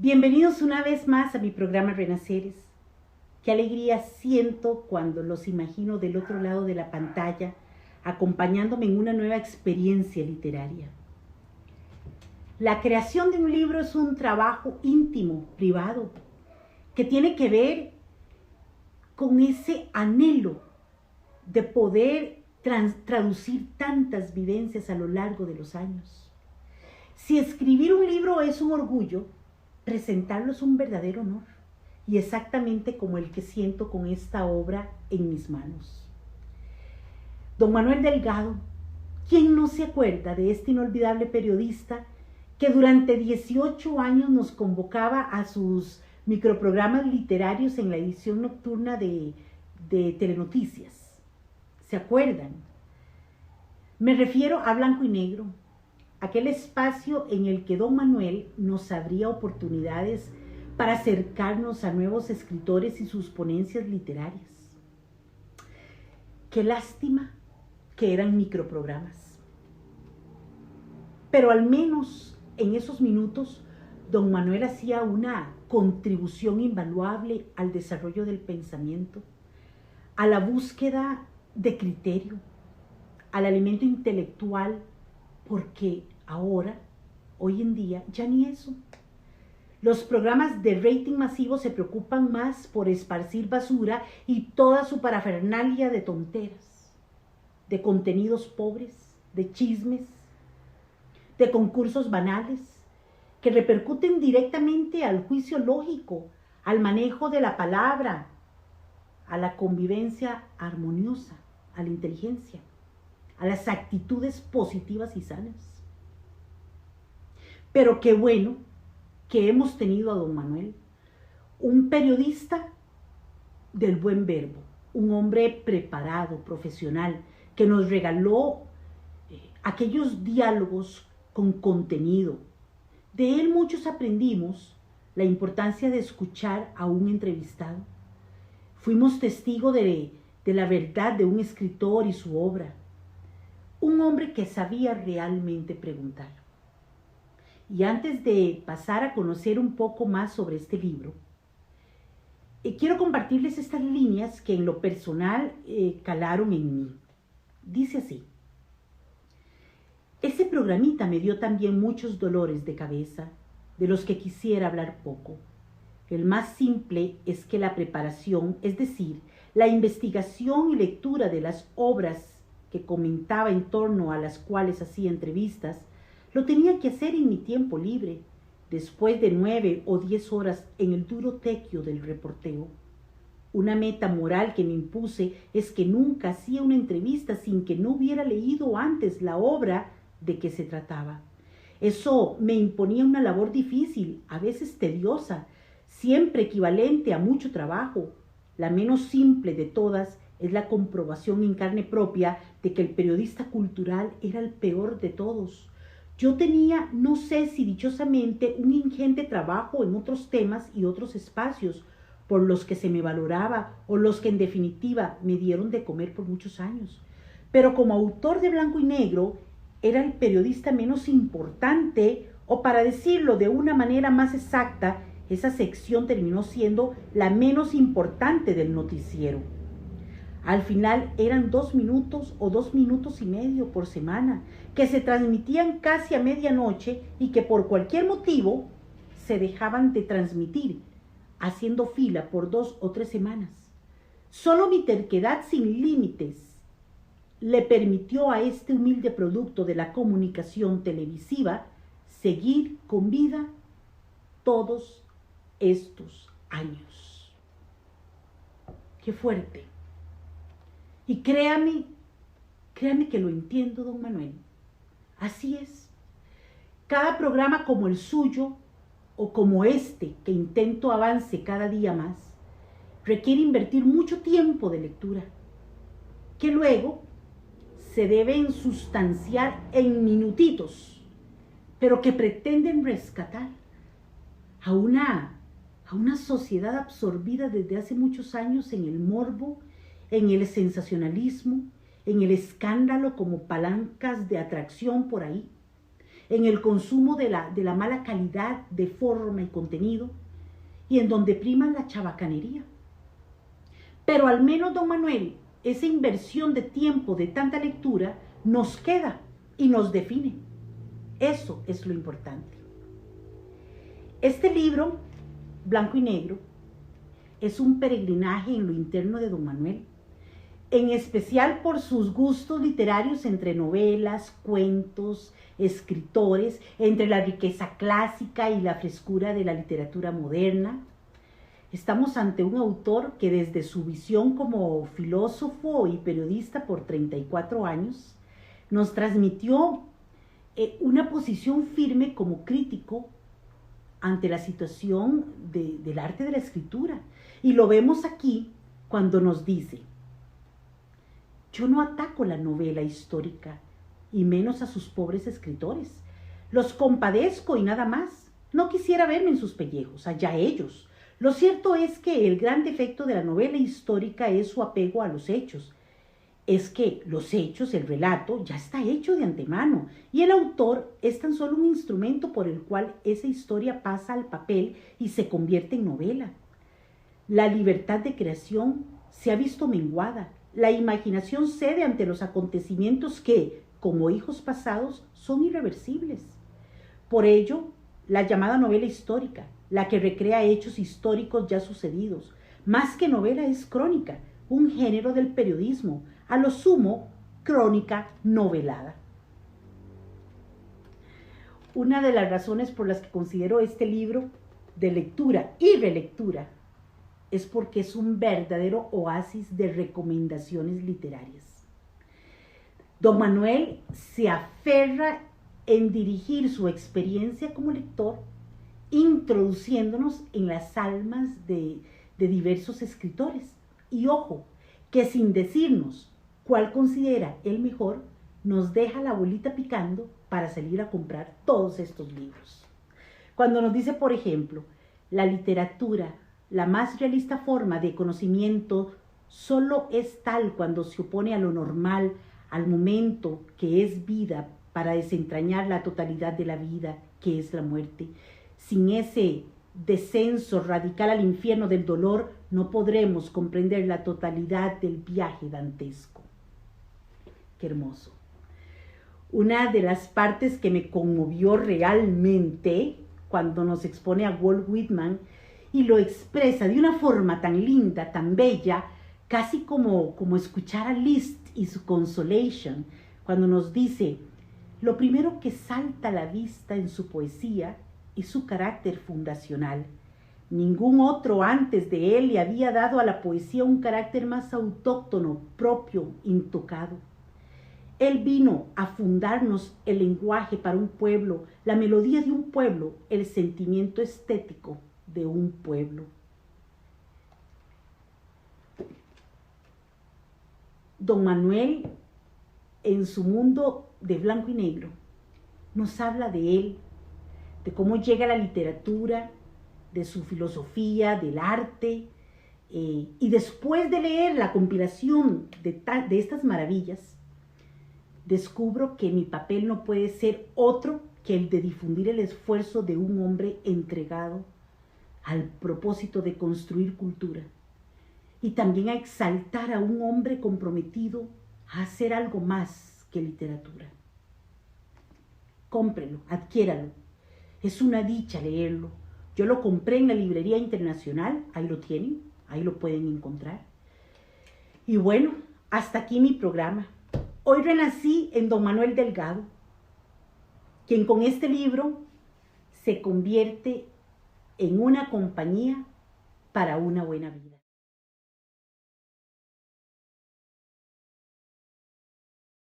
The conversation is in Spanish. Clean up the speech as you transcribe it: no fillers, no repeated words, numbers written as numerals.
Bienvenidos una vez más a mi programa Renaceres. Qué alegría siento cuando los imagino del otro lado de la pantalla, acompañándome en una nueva experiencia literaria. La creación de un libro es un trabajo íntimo, privado, que tiene que ver con ese anhelo de poder traducir tantas vivencias a lo largo de los años. Si escribir un libro es un orgullo, presentarlo es un verdadero honor, y exactamente como el que siento con esta obra en mis manos. Don Manuel Delgado, ¿quién no se acuerda de este inolvidable periodista que durante 18 años nos convocaba a sus microprogramas literarios en la edición nocturna de Telenoticias? ¿Se acuerdan? Me refiero a Blanco y Negro, aquel espacio en el que don Manuel nos abría oportunidades para acercarnos a nuevos escritores y sus ponencias literarias. Qué lástima que eran microprogramas. Pero al menos en esos minutos, don Manuel hacía una contribución invaluable al desarrollo del pensamiento, a la búsqueda de criterio, al alimento intelectual, porque ahora, hoy en día, ya ni eso. Los programas de rating masivo se preocupan más por esparcir basura y toda su parafernalia de tonteras, de contenidos pobres, de chismes, de concursos banales, que repercuten directamente al juicio lógico, al manejo de la palabra, a la convivencia armoniosa, a la inteligencia, a las actitudes positivas y sanas. Pero qué bueno que hemos tenido a don Manuel, un periodista del buen verbo, un hombre preparado, profesional, que nos regaló aquellos diálogos con contenido. De él muchos aprendimos la importancia de escuchar a un entrevistado. Fuimos testigos de la verdad de un escritor y su obra. Un hombre que sabía realmente preguntar. Y antes de pasar a conocer un poco más sobre este libro, quiero compartirles estas líneas que en lo personal calaron en mí. Dice así: ese programita me dio también muchos dolores de cabeza, de los que quisiera hablar poco. El más simple es que la preparación, es decir, la investigación y lectura de las obras que comentaba en torno a las cuales hacía entrevistas, lo tenía que hacer en mi tiempo libre, después de 9 o 10 horas en el duro tequio del reporteo. Una meta moral que me impuse es que nunca hacía una entrevista sin que no hubiera leído antes la obra de que se trataba. Eso me imponía una labor difícil, a veces tediosa, siempre equivalente a mucho trabajo. La menos simple de todas es la comprobación en carne propia de que el periodista cultural era el peor de todos. Yo tenía, no sé si dichosamente, un ingente trabajo en otros temas y otros espacios por los que se me valoraba o los que en definitiva me dieron de comer por muchos años. Pero como autor de Blanco y Negro, era el periodista menos importante, o para decirlo de una manera más exacta, esa sección terminó siendo la menos importante del noticiero. Al final eran 2 minutos o 2 minutos y medio por semana, que se transmitían casi a medianoche y que por cualquier motivo se dejaban de transmitir, haciendo fila por 2 o 3 semanas. Solo mi terquedad sin límites le permitió a este humilde producto de la comunicación televisiva seguir con vida todos estos años. ¡Qué fuerte! Y créame que lo entiendo, don Manuel. Así es. Cada programa como el suyo, o como este que intento avance cada día más, requiere invertir mucho tiempo de lectura, que luego se deben sustanciar en minutitos, pero que pretenden rescatar a una sociedad absorbida desde hace muchos años en el morbo, en el sensacionalismo, en el escándalo como palancas de atracción por ahí. en el consumo de la mala calidad de forma y contenido, y en donde prima la chabacanería. Pero al menos, don Manuel, esa inversión de tiempo de tanta lectura nos queda y nos define. Eso es lo importante. Este libro, Blanco y Negro, es un peregrinaje en lo interno de don Manuel, en especial por sus gustos literarios entre novelas, cuentos, escritores, entre la riqueza clásica y la frescura de la literatura moderna. Estamos ante un autor que desde su visión como filósofo y periodista por 34 años nos transmitió una posición firme como crítico ante la situación del arte de la escritura. Y lo vemos aquí cuando nos dice: yo no ataco la novela histórica, y menos a sus pobres escritores. Los compadezco y nada más. No quisiera verme en sus pellejos, allá ellos. Lo cierto es que el gran defecto de la novela histórica es su apego a los hechos. Es que los hechos, el relato, ya está hecho de antemano, y el autor es tan solo un instrumento por el cual esa historia pasa al papel y se convierte en novela. La libertad de creación se ha visto menguada. La imaginación cede ante los acontecimientos que, como hijos pasados, son irreversibles. Por ello, la llamada novela histórica, la que recrea hechos históricos ya sucedidos, más que novela es crónica, un género del periodismo, a lo sumo, crónica novelada. Una de las razones por las que considero este libro de lectura y relectura es porque es un verdadero oasis de recomendaciones literarias. Don Manuel se aferra en dirigir su experiencia como lector, introduciéndonos en las almas de diversos escritores. Y ojo, que sin decirnos cuál considera el mejor, nos deja la bolita picando para salir a comprar todos estos libros. Cuando nos dice, por ejemplo, la literatura, la más realista forma de conocimiento, solo es tal cuando se opone a lo normal, al momento que es vida, para desentrañar la totalidad de la vida, que es la muerte. Sin ese descenso radical al infierno del dolor, no podremos comprender la totalidad del viaje dantesco. Qué hermoso. Una de las partes que me conmovió realmente cuando nos expone a Walt Whitman y lo expresa de una forma tan linda, tan bella, casi como escuchar a Liszt y su Consolation, cuando nos dice: lo primero que salta a la vista en su poesía es su carácter fundacional. Ningún otro antes de él le había dado a la poesía un carácter más autóctono, propio, intocado. Él vino a fundarnos el lenguaje para un pueblo, la melodía de un pueblo, el sentimiento estético de un pueblo. Don Manuel, en su mundo de blanco y negro, nos habla de él, de cómo llega a la literatura, de su filosofía, del arte, y después de leer la compilación de estas maravillas, descubro que mi papel no puede ser otro que el de difundir el esfuerzo de un hombre entregado al propósito de construir cultura, y también a exaltar a un hombre comprometido a hacer algo más que literatura. Cómprelo, adquiéralo. Es una dicha leerlo. Yo lo compré en la Librería Internacional, ahí lo tienen, ahí lo pueden encontrar. Y bueno, hasta aquí mi programa. Hoy renací en don Manuel Delgado, quien con este libro se convierte en una compañía para una buena vida.